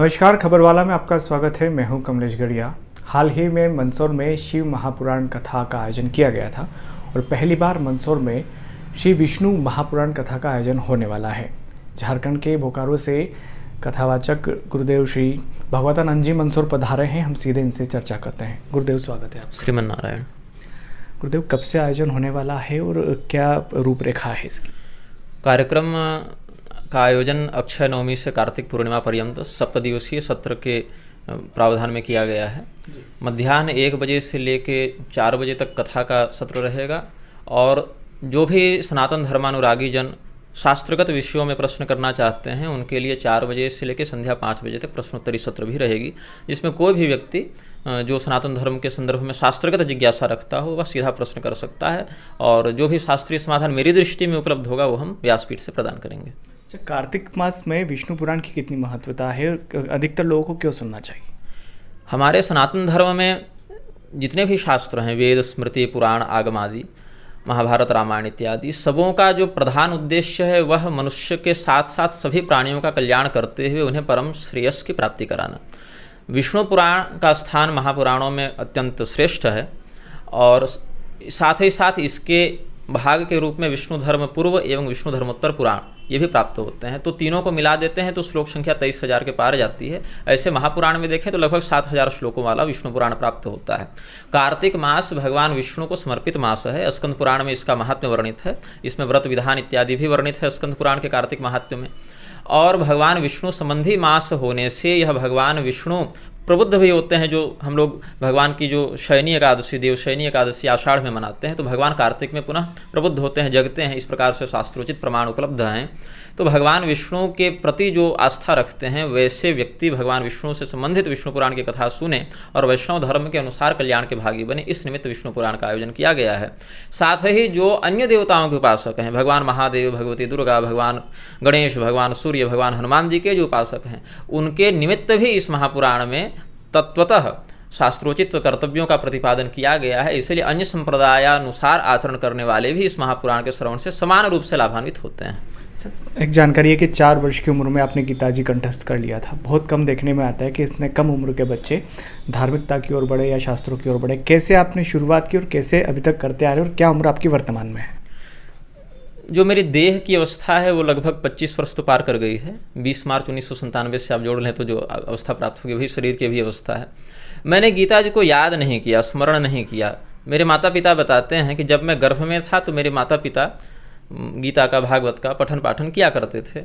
नमस्कार, खबरवाला में आपका स्वागत है। मैं हूं कमलेश गढ़िया। हाल ही में मंदसौर में शिव महापुराण कथा का आयोजन किया गया था और पहली बार मंदसौर में श्री विष्णु महापुराण कथा का आयोजन होने वाला है। झारखंड के बोकारो से कथावाचक गुरुदेव श्री भगवतानंद जी मंदसौर पधारे हैं। हम सीधे इनसे चर्चा करते हैं। गुरुदेव, स्वागत है आप। श्रीमन नारायण। गुरुदेव, कब से आयोजन होने वाला है और क्या रूपरेखा है इसकी? कार्यक्रम का आयोजन अक्षय नवमी से कार्तिक पूर्णिमा पर्यंत 7 दिवसीय सत्र के प्रावधान में किया गया है। मध्याह्न 1 बजे से लेके 4 बजे तक कथा का सत्र रहेगा और जो भी सनातन धर्मानुरागी जन शास्त्रगत विषयों में प्रश्न करना चाहते हैं उनके लिए 4 बजे से लेकर संध्या 5 बजे तक प्रश्नोत्तरी सत्र भी रहेगी, जिसमें कोई भी व्यक्ति जो सनातन धर्म के संदर्भ में शास्त्रगत जिज्ञासा रखता हो वह सीधा प्रश्न कर सकता है और जो भी शास्त्रीय समाधान मेरी दृष्टि में उपलब्ध होगा वो हम व्यासपीठ से प्रदान करेंगे। कार्तिक मास में विष्णु पुराण की कितनी महत्वता है और अधिकतर लोगों को क्यों सुनना चाहिए? हमारे सनातन धर्म में जितने भी शास्त्र हैं, वेद, स्मृति, पुराण, आगम आदि, महाभारत, रामायण इत्यादि, सबों का जो प्रधान उद्देश्य है वह मनुष्य के साथ साथ सभी प्राणियों का कल्याण करते हुए उन्हें परम श्रेयस की प्राप्ति कराना। विष्णु पुराण का स्थान महापुराणों में अत्यंत श्रेष्ठ है और साथ ही साथ इसके भाग के रूप में विष्णु धर्म पूर्व एवं विष्णु धर्मोत्तर पुराण ये भी प्राप्त होते हैं। तो तीनों को मिला देते हैं तो श्लोक संख्या 23,000 के पार जाती है। ऐसे महापुराण में देखें तो लगभग 7,000 श्लोकों वाला विष्णु पुराण प्राप्त होता है। कार्तिक मास भगवान विष्णु को समर्पित मास है। स्कंद पुराण में इसका महात्म्य वर्णित है, इसमें व्रत विधान इत्यादि भी वर्णित है स्कंद पुराण के कार्तिक महात्म्य में। और भगवान विष्णु संबंधी मास होने से यह भगवान विष्णु प्रबुद्ध भी होते हैं। जो हम लोग भगवान की जो शयनी एकादशी, देवशयनी एकादशी आषाढ़ में मनाते हैं, तो भगवान कार्तिक में पुनः प्रबुद्ध होते हैं, जगते हैं। इस प्रकार से शास्त्रोचित प्रमाण उपलब्ध हैं। तो भगवान विष्णु के प्रति जो आस्था रखते हैं वैसे व्यक्ति भगवान विष्णु से संबंधित विष्णु पुराण की कथा सुने और वैष्णव धर्म के अनुसार कल्याण के भागी बने। इस निमित्त विष्णु पुराण का आयोजन किया गया है। साथ ही जो अन्य देवताओं के उपासक हैं, भगवान महादेव, भगवती दुर्गा, भगवान गणेश, भगवान सूर्य, भगवान हनुमान जी के जो उपासक हैं, उनके निमित्त भी इस महापुराण में तत्वतः शास्त्रोचित कर्तव्यों का प्रतिपादन किया गया है। इसलिए अन्य संप्रदायानुसार आचरण करने वाले भी इस महापुराण के श्रवण से समान रूप से लाभान्वित होते हैं। एक जानकारी है कि 4 वर्ष की उम्र में आपने गीता जी कंठस्थ कर लिया था। बहुत कम देखने में आता है कि इतने कम उम्र के बच्चे धार्मिकता की ओर बढ़े या शास्त्रों की ओर बढ़े। कैसे आपने शुरुआत की और कैसे अभी तक करते आ रहे और क्या उम्र आपकी वर्तमान में है? जो मेरी देह की अवस्था है वो लगभग 25 वर्ष तो पार कर गई है। 20 मार्च 1997 से आप जोड़ लें तो जो अवस्था प्राप्त होगी वही शरीर की भी अवस्था है। मैंने गीता जी को याद नहीं किया, स्मरण नहीं किया। मेरे माता पिता बताते हैं कि जब मैं गर्भ में था तो मेरे माता पिता गीता का, भागवत का पठन पाठन किया करते थे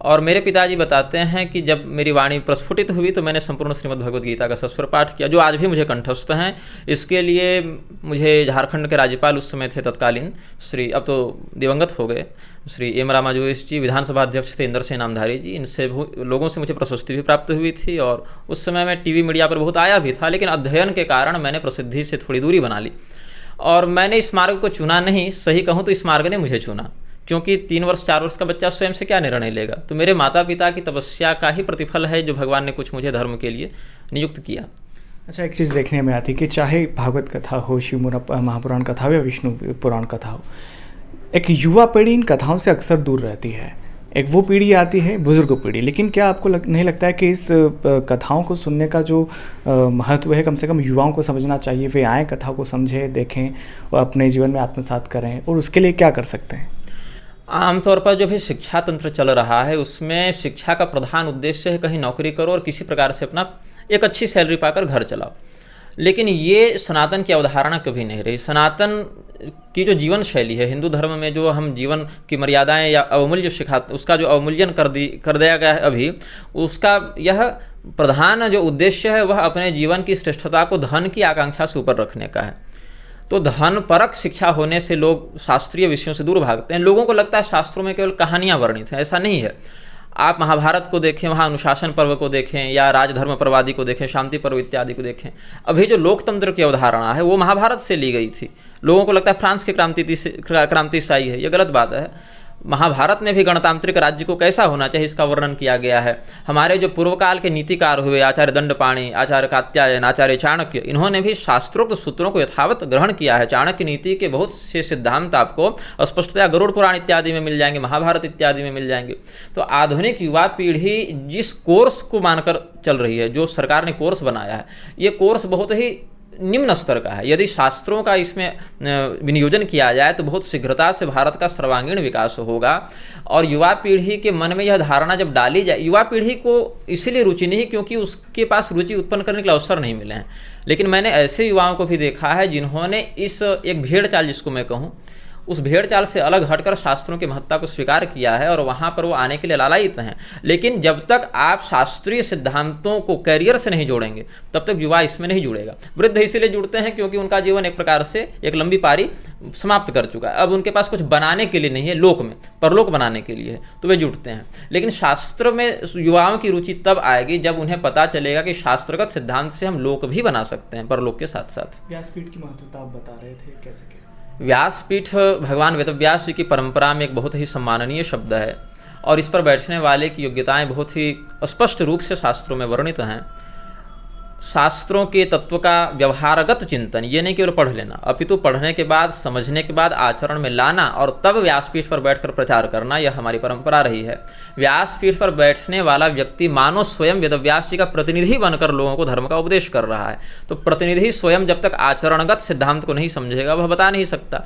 और मेरे पिताजी बताते हैं कि जब मेरी वाणी प्रस्फुटित हुई तो मैंने संपूर्ण श्रीमद् भगवद गीता का सस्वर पाठ किया, जो आज भी मुझे कंठस्थ हैं। इसके लिए मुझे झारखंड के राज्यपाल उस समय थे तत्कालीन, श्री, अब तो दिवंगत हो गए, श्री एम रामा जोइस जी, विधानसभा अध्यक्ष थे इंदर सिंह नामधारी जी, इनसे लोगों से मुझे प्रशस्ति भी प्राप्त हुई थी और उस समय मैं टीवी मीडिया पर बहुत आया भी था, लेकिन अध्ययन के कारण मैंने प्रसिद्धि से थोड़ी दूरी बना ली और मैंने इस मार्ग को चुना नहीं। सही कहूँ तो इस मार्ग ने मुझे चुना, क्योंकि 3 वर्ष 4 वर्ष का बच्चा स्वयं से क्या निर्णय लेगा। तो मेरे माता पिता की तपस्या का ही प्रतिफल है जो भगवान ने कुछ मुझे धर्म के लिए नियुक्त किया। अच्छा, एक चीज़ देखने में आती है कि चाहे भागवत कथा हो, शिव महापुराण कथा हो या विष्णु पुराण कथा हो, एक युवा पीढ़ी इन कथाओं से अक्सर दूर रहती है। एक वो पीढ़ी आती है, बुजुर्ग पीढ़ी। लेकिन क्या आपको नहीं लगता है कि इस कथाओं को सुनने का जो महत्व है कम से कम युवाओं को समझना चाहिए? वे आएँ, कथा को समझें, देखें और अपने जीवन में आत्मसात करें, और उसके लिए क्या कर सकते हैं? आमतौर पर जो भी शिक्षा तंत्र चल रहा है उसमें शिक्षा का प्रधान उद्देश्य है कहीं नौकरी करो और किसी प्रकार से अपना एक अच्छी सैलरी पाकर घर चलाओ। लेकिन ये सनातन की अवधारणा कभी नहीं रही। सनातन की जो जीवन शैली है, हिंदू धर्म में जो हम जीवन की मर्यादाएं या अवमूल्य सिखाते, उसका जो अवमूल्यन कर दिया गया है अभी, उसका यह प्रधान जो उद्देश्य है वह अपने जीवन की श्रेष्ठता को धन की आकांक्षा से ऊपर रखने का है। तो धन परक शिक्षा होने से लोग शास्त्रीय विषयों से दूर भागते हैं। लोगों को लगता है शास्त्रों में केवल कहानियाँ वर्णित हैं, ऐसा नहीं है। आप महाभारत को देखें, वहाँ अनुशासन पर्व को देखें या राजधर्म पर्वादि को देखें, शांति पर्व इत्यादि को देखें। अभी जो लोकतंत्र की अवधारणा है वो महाभारत से ली गई थी। लोगों को लगता है फ्रांस की क्रांति से आई है, ये गलत बात है। महाभारत में भी गणतांत्रिक राज्य को कैसा होना चाहिए इसका वर्णन किया गया है। हमारे जो पूर्व काल के नीतिकार हुए आचार्य दंडपाणि, आचार्य कात्यायन, आचार्य चाणक्य, इन्होंने भी शास्त्रोक्त सूत्रों को यथावत ग्रहण किया है। चाणक्य नीति के बहुत से सिद्धांत आपको स्पष्टतया गरुड़ पुराण इत्यादि में मिल जाएंगे, महाभारत इत्यादि में मिल जाएंगे। तो आधुनिक युवा पीढ़ी जिस कोर्स को मानकर चल रही है, जो सरकार ने कोर्स बनाया है, ये कोर्स बहुत ही निम्न स्तर का है। यदि शास्त्रों का इसमें विनियोजन किया जाए तो बहुत शीघ्रता से भारत का सर्वांगीण विकास होगा। और युवा पीढ़ी के मन में यह धारणा जब डाली जाए, युवा पीढ़ी को इसीलिए रुचि नहीं क्योंकि उसके पास रुचि उत्पन्न करने के लिए अवसर नहीं मिले हैं। लेकिन मैंने ऐसे युवाओं को भी देखा है जिन्होंने इस एक भेड़ चाल जिसको मैं कहूँ, उस भेड़ चाल से अलग हटकर शास्त्रों की महत्ता को स्वीकार किया है और वहाँ पर वो आने के लिए लालायित हैं। लेकिन जब तक आप शास्त्रीय सिद्धांतों को कैरियर से नहीं जोड़ेंगे तब तक युवा इसमें नहीं जुड़ेगा। वृद्ध इसीलिए जुड़ते हैं क्योंकि उनका जीवन एक प्रकार से एक लंबी पारी समाप्त कर चुका है। अब उनके पास कुछ बनाने के लिए नहीं है, लोक में परलोक बनाने के लिए है, तो वे जुड़ते हैं। लेकिन शास्त्र में युवाओं की रुचि तब आएगी जब उन्हें पता चलेगा कि शास्त्रगत सिद्धांत से हम लोक भी बना सकते हैं, परलोक के साथ साथ। व्यासपीठ की महत्वता आप बता रहे थे, कैसे क्या? व्यासपीठ भगवान वेदव्यास जी की परंपरा में एक बहुत ही सम्माननीय शब्द है और इस पर बैठने वाले की योग्यताएं बहुत ही स्पष्ट रूप से शास्त्रों में वर्णित हैं। शास्त्रों के तत्व का व्यवहारगत चिंतन, ये नहीं केवल पढ़ लेना, अपितु पढ़ने के बाद, समझने के बाद आचरण में लाना और तब व्यासपीठ पर बैठकर प्रचार करना, यह हमारी परंपरा रही है। व्यासपीठ पर बैठने वाला व्यक्ति मानो स्वयं वेदव्यास जी का प्रतिनिधि बनकर लोगों को धर्म का उपदेश कर रहा है। तो प्रतिनिधि स्वयं जब तक आचरणगत सिद्धांत को नहीं समझेगा वह बता नहीं सकता।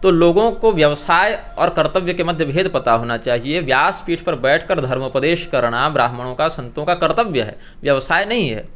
तो लोगों को व्यवसाय और कर्तव्य के मध्य भेद पता होना चाहिए। व्यासपीठ पर बैठकर धर्मोपदेश करना ब्राह्मणों का, संतों का कर्तव्य है, व्यवसाय नहीं है।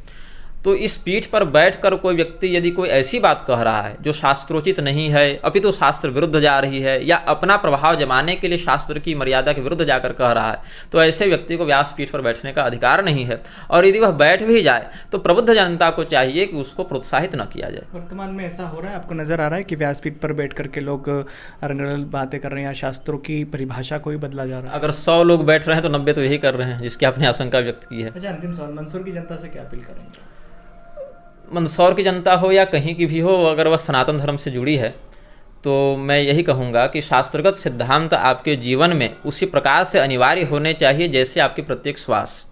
तो इस पीठ पर बैठकर कोई व्यक्ति यदि कोई ऐसी बात कह रहा है जो शास्त्रोचित नहीं है, अपितु शास्त्र विरुद्ध जा रही है, या अपना प्रभाव जमाने के लिए शास्त्र की मर्यादा के विरुद्ध जाकर कह रहा है, तो ऐसे व्यक्ति को व्यासपीठ पर बैठने का अधिकार नहीं है। और यदि वह बैठ भी जाए तो प्रबुद्ध जनता को चाहिए कि उसको प्रोत्साहित न किया जाए। वर्तमान में ऐसा हो रहा है, आपको नज़र आ रहा है कि व्यासपीठ पर बैठ करके लोग अरंगल बातें कर रहे हैं या शास्त्रों की परिभाषा को ही बदला जा रहा है? अगर 100 लोग बैठ रहे हैं तो 90 तो यही कर रहे हैं, जिसकी आपने आशंका व्यक्त की है। अच्छा, अंतिम सवाल, मंदसौर की जनता से क्या अपील करेंगे? मंदसौर की जनता हो या कहीं की भी हो, अगर वह सनातन धर्म से जुड़ी है तो मैं यही कहूँगा कि शास्त्रगत सिद्धांत आपके जीवन में उसी प्रकार से अनिवार्य होने चाहिए जैसे आपकी प्रत्येक श्वास।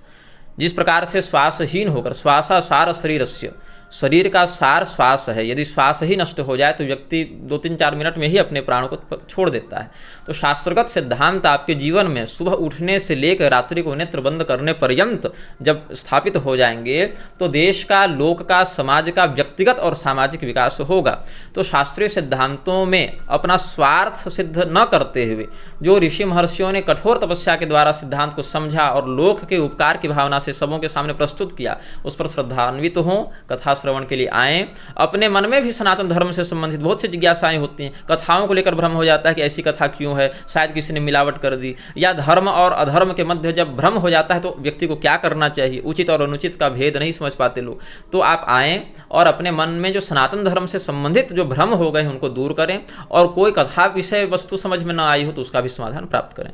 जिस प्रकार से श्वासहीन होकर, श्वासा सार शरीरस्य, शरीर का सार श्वास है, यदि श्वास ही नष्ट हो जाए तो व्यक्ति 2-3-4 मिनट में ही अपने प्राणों को छोड़ देता है। तो शास्त्रगत सिद्धांत आपके जीवन में सुबह उठने से लेकर रात्रि को नेत्र बंद करने पर्यंत जब स्थापित हो जाएंगे तो देश का, लोक का, समाज का व्यक्तिगत और सामाजिक विकास होगा। तो शास्त्रीय सिद्धांतों में अपना स्वार्थ सिद्ध न करते हुए जो ऋषि महर्षियों ने कठोर तपस्या के द्वारा सिद्धांत को समझा और लोक के उपकार की भावना से सबों के सामने प्रस्तुत किया, उस पर श्रद्धान्वित हों, कथा श्रवण के लिए आएँ। अपने मन में भी सनातन धर्म से संबंधित बहुत सी जिज्ञासाएं होती हैं। कथाओं को लेकर भ्रम हो जाता है कि ऐसी कथा क्यों है, शायद किसी ने मिलावट कर दी, या धर्म और अधर्म के मध्य जब भ्रम हो जाता है तो व्यक्ति को क्या करना चाहिए, उचित और अनुचित का भेद नहीं समझ पाते लोग। तो आप आएँ और अपने मन में जो सनातन धर्म से संबंधित जो भ्रम हो गए उनको दूर करें, और कोई कथा विषय वस्तु समझ में न आई हो तो उसका भी समाधान प्राप्त करें।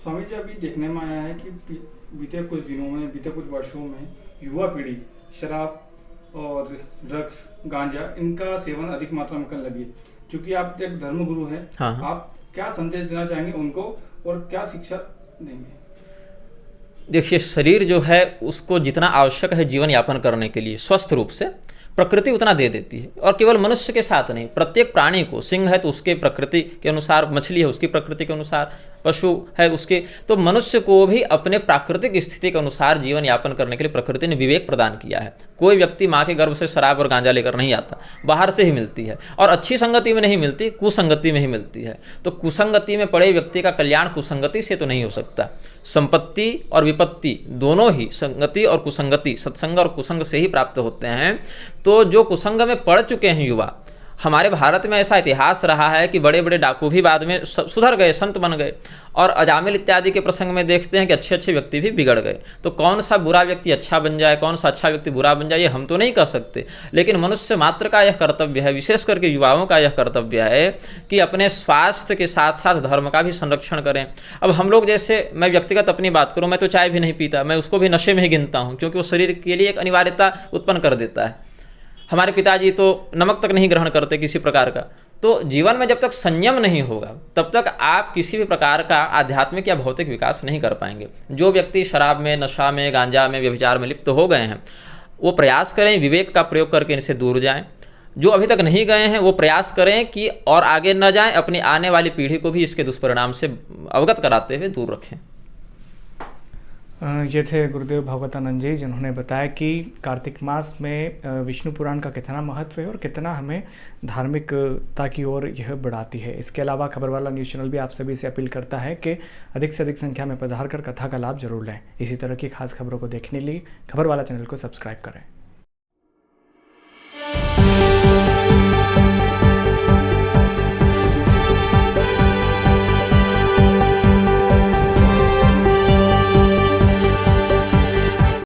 स्वामी जी, अभी देखने में आया है कि बीते कुछ दिनों में, बीते कुछ वर्षों में युवा पीढ़ी शराब और ड्रग्स, गांजा, इनका सेवन अधिक मात्रा में करने लगी। क्योंकि आप एक धर्मगुरु हैं, आप क्या संदेश देना चाहेंगे उनको और क्या शिक्षा देंगे? देखिए, शरीर जो है उसको जितना आवश्यक है जीवन यापन करने के लिए स्वस्थ रूप से, प्रकृति उतना दे देती है। और केवल मनुष्य के साथ नहीं, प्रत्येक प्राणी को, सिंह है तो उसके प्रकृति के अनुसार, मछली है उसकी प्रकृति के अनुसार, पशु है उसके, तो मनुष्य को भी अपने प्राकृतिक स्थिति के अनुसार जीवन यापन करने के लिए प्रकृति ने विवेक प्रदान किया है। कोई व्यक्ति माँ के गर्भ से शराब और गांजा लेकर नहीं आता, बाहर से ही मिलती है, और अच्छी संगति में नहीं मिलती, कुसंगति में ही मिलती है। तो कुसंगति में पड़े व्यक्ति का कल्याण कुसंगति से तो नहीं हो सकता। संपत्ति और विपत्ति दोनों ही संगति और कुसंगति, सत्संग और कुसंग से ही प्राप्त होते हैं। तो जो कुसंग में पड़ चुके हैं युवा, हमारे भारत में ऐसा इतिहास रहा है कि बड़े बड़े डाकू भी बाद में सुधर गए, संत बन गए, और अजामिल इत्यादि के प्रसंग में देखते हैं कि अच्छे अच्छे व्यक्ति भी बिगड़ गए। तो कौन सा बुरा व्यक्ति अच्छा बन जाए, कौन सा अच्छा व्यक्ति बुरा बन जाए, ये हम तो नहीं कह सकते, लेकिन मनुष्य मात्र का यह कर्तव्य है, विशेष करके युवाओं का यह कर्तव्य है कि अपने स्वास्थ्य के साथ साथ धर्म का भी संरक्षण करें। अब हम लोग, जैसे मैं व्यक्तिगत अपनी बात करूँ, मैं तो चाय भी नहीं पीता, मैं उसको भी नशे में ही गिनता हूँ, क्योंकि वो शरीर के लिए एक अनिवार्यता उत्पन्न कर देता है। हमारे पिताजी तो नमक तक नहीं ग्रहण करते किसी प्रकार का, तो जीवन में जब तक संयम नहीं होगा तब तक आप किसी भी प्रकार का आध्यात्मिक या भौतिक विकास नहीं कर पाएंगे। जो व्यक्ति शराब में, नशा में, गांजा में, व्यभिचार में लिप्त हो गए हैं वो प्रयास करें विवेक का प्रयोग करके इनसे दूर जाएं। जो अभी तक नहीं गए हैं वो प्रयास करें कि और आगे न जाएं, अपनी आने वाली पीढ़ी को भी इसके दुष्परिणाम से अवगत कराते हुए दूर रखें। ये थे गुरुदेव भागवतानंद जी, जिन्होंने बताया कि कार्तिक मास में विष्णु पुराण का कितना महत्व है और कितना हमें धार्मिकता की ओर यह बढ़ाती है। इसके अलावा खबरवाला न्यूज़ चैनल भी आप सभी से अपील करता है कि अधिक से अधिक संख्या में पधार कर कथा का लाभ जरूर लें। इसी तरह की खास खबरों को देखने के लिए खबरवाला चैनल को सब्सक्राइब करें।